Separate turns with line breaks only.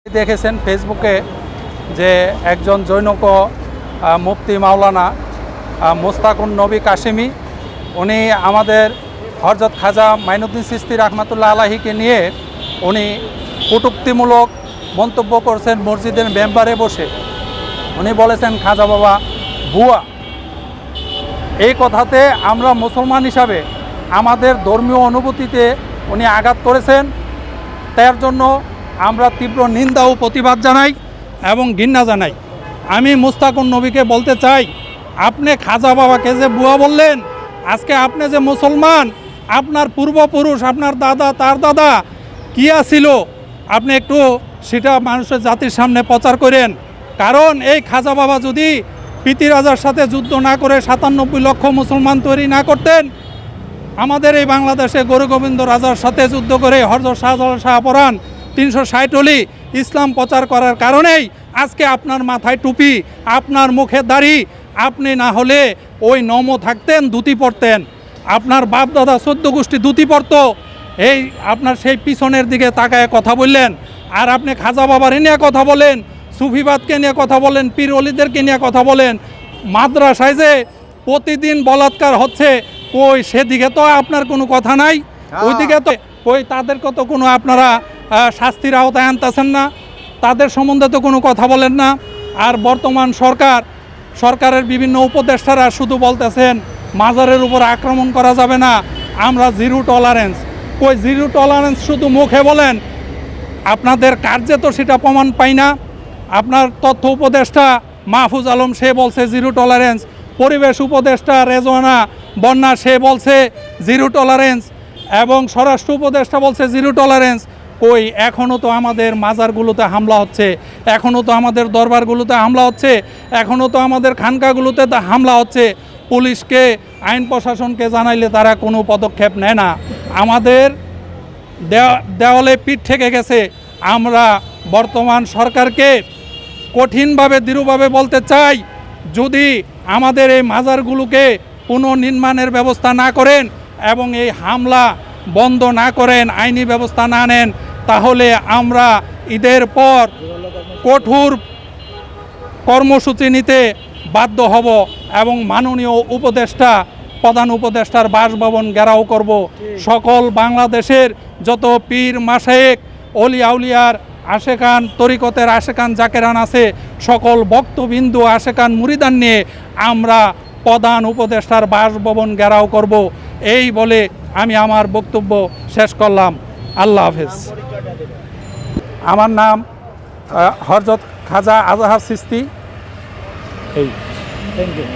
দেখেছেন ফেসবুকে যে একজন জৈনক মুফতি মাওলানা মুস্তাকুন নবী কাশিমি উনি আমাদের হযরত খাজা মাইনুদ্দিন চিশতি রাহমাতুল্লাহ আলাইহিকে নিয়ে উনি কটূক্তিমূলক মন্তব্য করছেন মসজিদের মেম্বারে বসে। উনি বলেছেন খাজা বাবা ভুয়া। এই কথাতে আমরা মুসলমান হিসাবে আমাদের ধর্মীয় অনুভূতিতে উনি আঘাত করেছেন। তার জন্য আমরা তীব্র নিন্দা ও প্রতিবাদ জানাই এবং ঘৃণা জানাই। আমি মুস্তাকুন নবীকে বলতে চাই, আপনি খাজা বাবাকে যে বুয়া বললেন, আজকে আপনি যে মুসলমান, আপনার পূর্বপুরুষ, আপনার দাদা, তার দাদা কী ছিল, আপনি একটু সেটা মানুষের জাতির সামনে প্রচার করেন। কারণ এই খাজা বাবা যদি পিতিরাজার সাথে যুদ্ধ না করে 97 লক্ষ মুসলমান তৈরি না করতেন, আমাদের এই বাংলাদেশে গৌরগোবিন্দ রাজার সাথে যুদ্ধ করে হযরত শাহজালাল শাহপরাণ 360 অলি ইসলাম প্রচার করার কারণেই আজকে আপনার মাথায় টুপি, আপনার মুখে দাড়ি। আপনি না হলে ওই নমো থাকতেন, ধুতি পরতেন। আপনার বাপ দাদা 14 গোষ্ঠী ধুতি পরত। এই আপনার সেই পিছনের দিকে তাকায় কথা বললেন। আর আপনি খাজা বাবার নিয়ে কথা বলেন, সুফিবাদকে নিয়ে কথা বলেন, পীর অলিদেরকে নিয়ে কথা বলেন। মাদ্রাসায় যে প্রতিদিন বলাৎকার হচ্ছে, কই সেদিকে তো আপনার কোনো কথা নাই। ওইদিকে তো কই তাদেরকে তো কোনো আপনারা শাস্তির আওতায় আনতেছেন না, তাদের সম্বন্ধে তো কোনো কথা বলেন না। আর বর্তমান সরকারের বিভিন্ন উপদেষ্টারা শুধু বলতেছেন মাজারের উপর আক্রমণ করা যাবে না, আমরা জিরো টলারেন্স। কই জিরো টলারেন্স শুধু মুখে বলেন, আপনাদের কার্যে তো সেটা প্রমাণ পাই না। আপনার তথ্য উপদেষ্টা মাহফুজ আলম সে বলছে জিরো টলারেন্স, পরিবেশ উপদেষ্টা রেজওয়ানা বন্যা সে বলছে জিরো টলারেন্স, এবং স্বরাষ্ট্র উপদেষ্টা বলছে জিরো টলারেন্স। কই এখনও তো আমাদের মাজারগুলোতে হামলা হচ্ছে, এখনও তো আমাদের দরবারগুলোতে হামলা হচ্ছে, এখনও তো আমাদের খানকাগুলোতে হামলা হচ্ছে। পুলিশকে, আইন প্রশাসনকে জানাইলে তারা কোনো পদক্ষেপ নেয় না। আমাদের দেওয়ালে পিঠ ঠেকে গেছে। আমরা বর্তমান সরকারকে কঠিনভাবে দৃঢ়ভাবে বলতে চাই, যদি আমাদের এই মাজারগুলোকে পুনর্নির্মাণের ব্যবস্থা না করেন এবং এই হামলা বন্ধ না করেন, আইনি ব্যবস্থা না নেন, তাহলে আমরা ঈদের পর কঠোর কর্মসূচি নিতে বাধ্য হব এবং মাননীয় উপদেষ্টা, প্রধান উপদেষ্টার বাসভবন ঘেরাও করব। সকল বাংলাদেশের যত পীর মাশায়েখ, অলি আউলিয়ার আশেকান, তরিকতের আশেকান জাকেরান আছে, সকল ভক্তবিন্দু আশেকান মুরিদান নিয়ে আমরা প্রধান উপদেষ্টার বাসভবন ঘেরাও করব। এই বলে আমি আমার বক্তব্য শেষ করলাম। আল্লাহ হাফেজ। আমার নাম হযরত খাজা আজহার চিশতি। এই থ্যাংক ইউ।